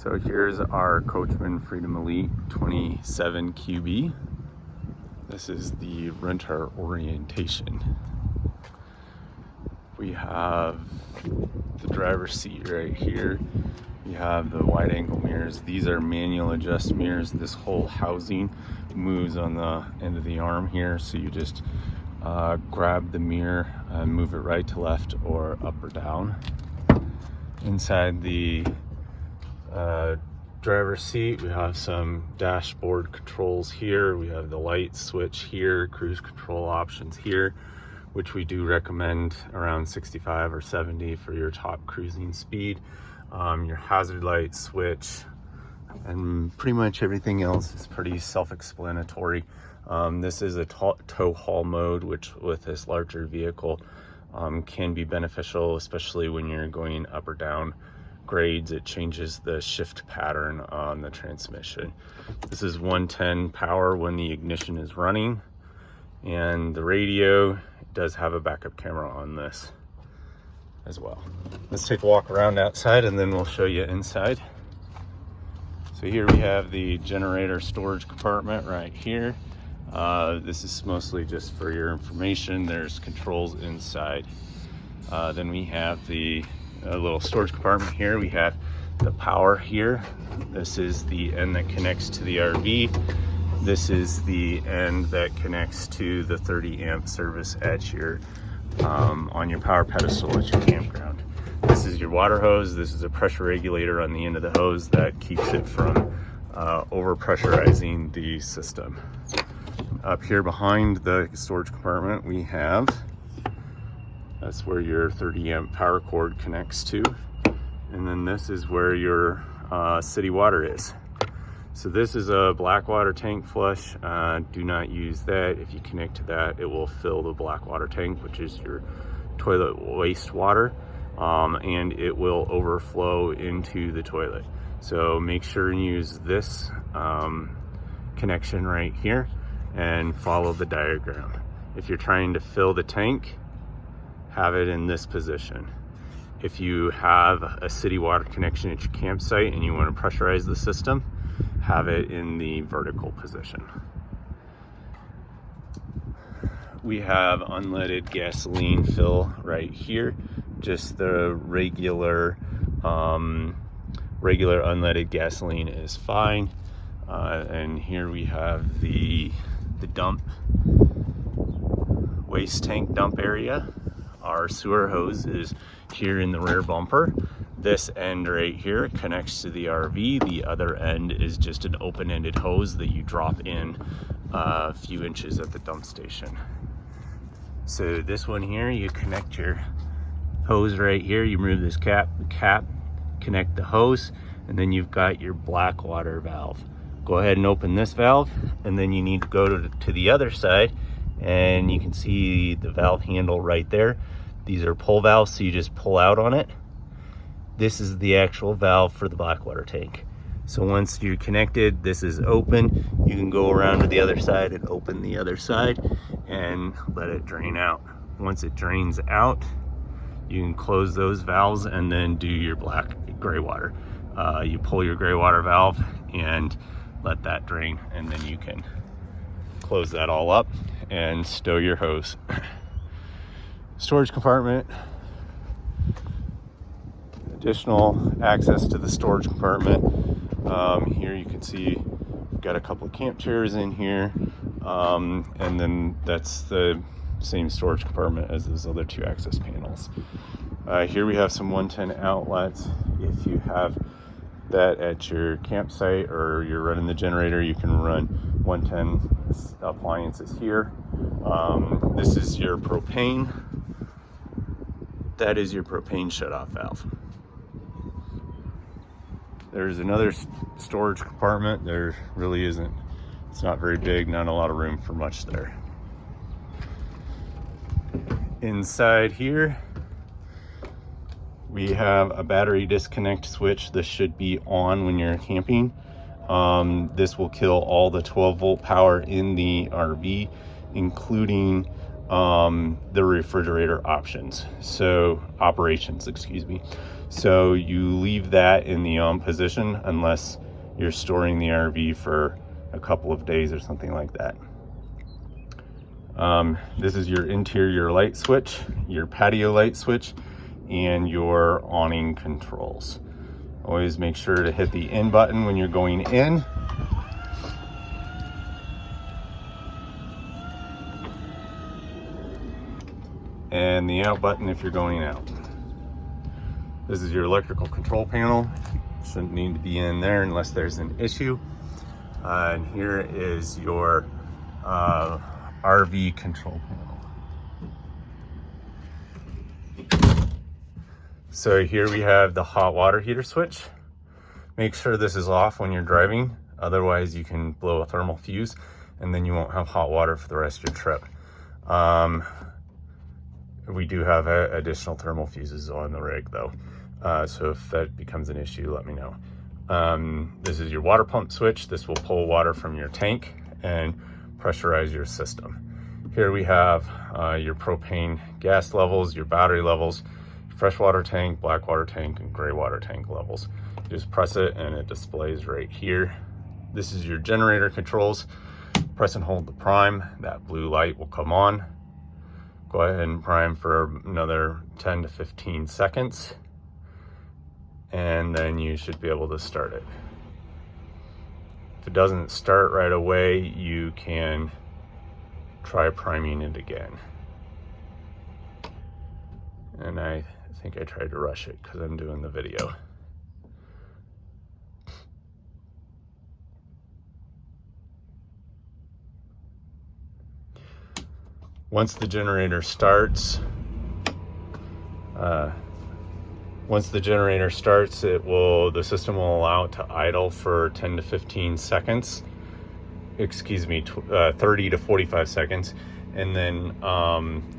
So here's our Coachman Freedom Elite 27 QB. This is the renter orientation. We have the driver's seat right here. We have the wide angle mirrors. These are manual adjust mirrors. This whole housing moves on the end of the arm here. So you just grab the mirror and move it right to left or up or down. Inside the driver's seat, we have some dashboard controls here. We have the light switch here, cruise control options here, which we do recommend around 65 or 70 for your top cruising speed. Your hazard light switch, and pretty much everything else is pretty self-explanatory. This is a tow haul mode, which with this larger vehicle can be beneficial, especially when you're going up or down grades. It changes the shift pattern on the transmission. This is 110 power when the ignition is running, and the radio does have a backup camera on this as well. Let's take a walk around outside and then we'll show you inside. So here we have the generator storage compartment right here. This is mostly just for your information. There's controls inside. Then we have the little storage compartment here. We have the power here. This is the end that connects to the RV. This is the end that connects to the 30 amp service at your on your power pedestal at your campground. This is your water hose. This is a pressure regulator on the end of the hose that keeps it from over pressurizing the system. Up here behind the storage compartment, we have, that's where your 30 amp power cord connects to. And then this is where your city water is. So this is a black water tank flush. Do not use that. If you connect to that, it will fill the black water tank, which is your toilet wastewater, and it will overflow into the toilet. So make sure and use this connection right here and follow the diagram. If you're trying to fill the tank, have it in this position. If you have a city water connection at your campsite and you want to pressurize the system, have it in the vertical position. We have unleaded gasoline fill right here, just the regular unleaded gasoline is fine. And here we have the dump waste tank dump area. Our sewer hose is here in the rear bumper. This end right here connects to the RV. The other end is just an open-ended hose that you drop in a few inches at the dump station. So this one here, you connect your hose right here. You remove this cap, connect the hose, and then you've got your black water valve. Go ahead and open this valve, and then you need to go to the other side, and you can see the valve handle right there. These are pull valves, so you just pull out on it. This is the actual valve for the black water tank. So once you're connected, this is open. You can go around to the other side and open the other side and let it drain out. Once it drains out, you can close those valves and then do your gray water. You pull your gray water valve and let that drain, and then you can close that all up and stow your hose. Storage compartment. Additional access to the storage compartment. Here you can see we've got a couple of camp chairs in here, and then that's the same storage compartment as those other two access panels. Here we have some 110 outlets. If you have that at your campsite or you're running the generator, you can run 110 appliances here. This is your propane. That is your propane shutoff valve. There's another storage compartment. There really isn't. It's not very big, not a lot of room for much there. Inside here, we have a battery disconnect switch. This should be on when you're camping. This will kill all the 12-volt power in the RV, including the refrigerator options. So operations, excuse me. So you leave that in the on position unless you're storing the RV for a couple of days or something like that. This is your interior light switch, your patio light switch, and your awning controls. Always make sure to hit the in button when you're going in. And the out button if you're going out. This is your electrical control panel. Shouldn't need to be in there unless there's an issue. And here is your RV control panel. So here we have the hot water heater switch. Make sure this is off when you're driving, otherwise you can blow a thermal fuse and then you won't have hot water for the rest of your trip. We do have additional thermal fuses on the rig though, so if that becomes an issue, let me know. This is your water pump switch. This will pull water from your tank and pressurize your system. Here we have your propane gas levels, your battery levels, freshwater tank, black water tank, and gray water tank levels. You just press it and it displays right here. This is your generator controls. Press and hold the prime, that blue light will come on. Go ahead and prime for another 10 to 15 seconds. And then you should be able to start it. If it doesn't start right away, you can try priming it again. And I think I tried to rush it because I'm doing the video. Once the generator starts, the system will allow it to idle for 10 to 15 seconds. Excuse me, 30 to 45 seconds, and then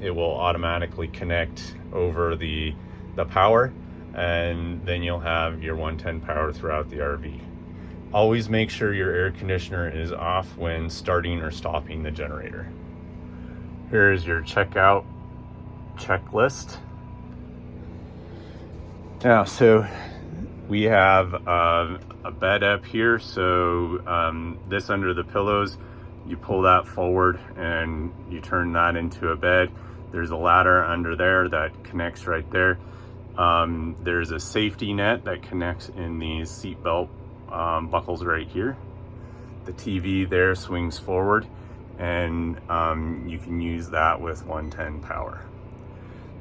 it will automatically connect over the power, and then you'll have your 110 power throughout the RV. Always make sure your air conditioner is off when starting or stopping the generator. Here's your checkout checklist. Now, so we have a bed up here. So this under the pillows, you pull that forward and you turn that into a bed. There's a ladder under there that connects right there. There's a safety net that connects in these seat belt buckles right here. The TV there swings forward, and you can use that with 110 power.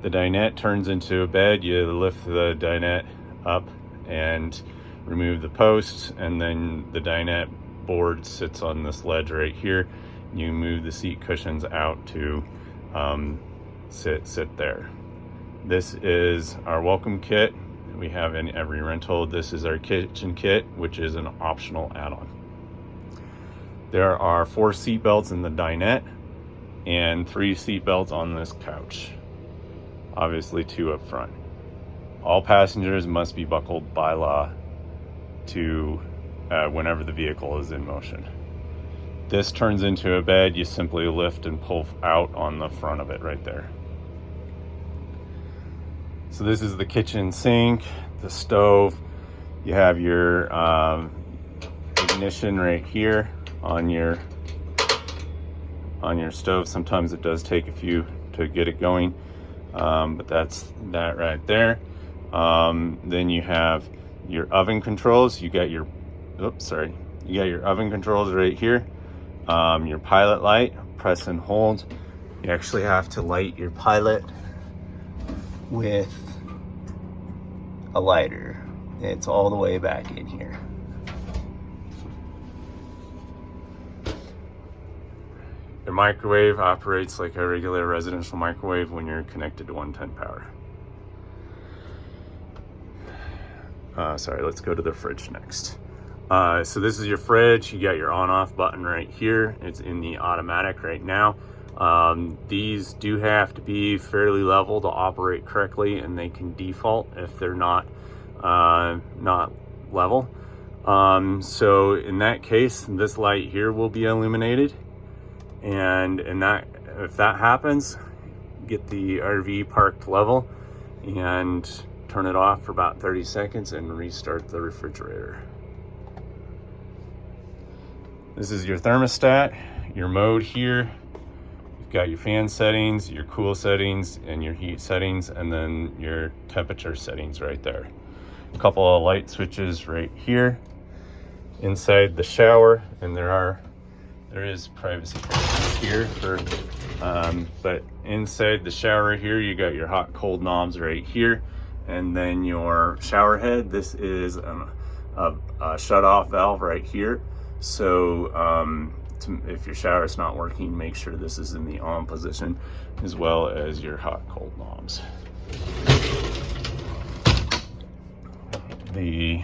The dinette turns into a bed. You lift the dinette up and remove the posts, and then the dinette board sits on this ledge right here. You move the seat cushions out to sit there. This is our welcome kit we have in every rental. This is our kitchen kit, which is an optional add-on. There are 4 seat belts in the dinette and 3 seat belts on this couch. Obviously 2 up front. All passengers must be buckled by law to whenever the vehicle is in motion. This turns into a bed. You simply lift and pull out on the front of it right there. So this is the kitchen sink, the stove. You have your ignition right here on your stove. Sometimes it does take a few to get it going, but that's that right there. Then you have your oven controls. You got your oven controls right here. Your pilot light, press and hold. You actually have to light your pilot with a lighter. It's all the way back in here. Your microwave operates like a regular residential microwave when you're connected to 110 power. Sorry, let's go to the fridge next. So this is your fridge. You got your on-off button right here. It's in the automatic right now. These do have to be fairly level to operate correctly, and they can default if they're not level. So in that case, this light here will be illuminated, and if that happens, get the RV parked level and turn it off for about 30 seconds and restart the refrigerator. This is your thermostat, your mode here. You've got your fan settings, your cool settings, and your heat settings, and then your temperature settings right there. A couple of light switches right here inside the shower, and there is privacy here for but inside the shower here you got your hot cold knobs right here, and then your shower head. This is a shut off valve right here, so if your shower is not working, make sure this is in the on position, as well as your hot cold knobs. The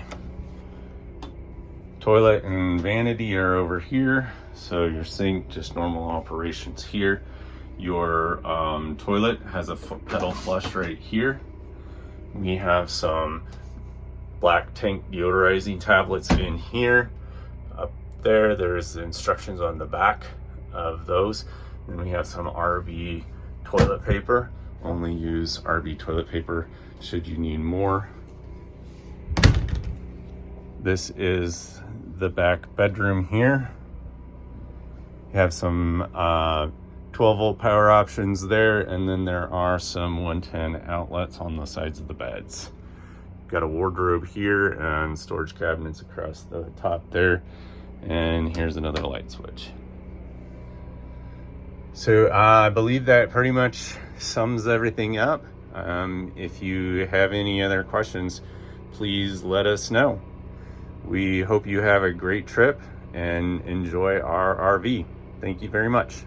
toilet and vanity are over here, so your sink, just normal operations here. Your toilet has a pedal flush right here. We have some black tank deodorizing tablets in here. Up there's the instructions on the back of those. Then we have some RV toilet paper. Only use RV toilet paper should you need more. This is the back bedroom here. You have some 12-volt power options there, and then there are some 110 outlets on the sides of the beds. Got a wardrobe here and storage cabinets across the top there, and here's another light switch. So I believe that pretty much sums everything up. If you have any other questions, please let us know. We hope you have a great trip and enjoy our RV. Thank you very much.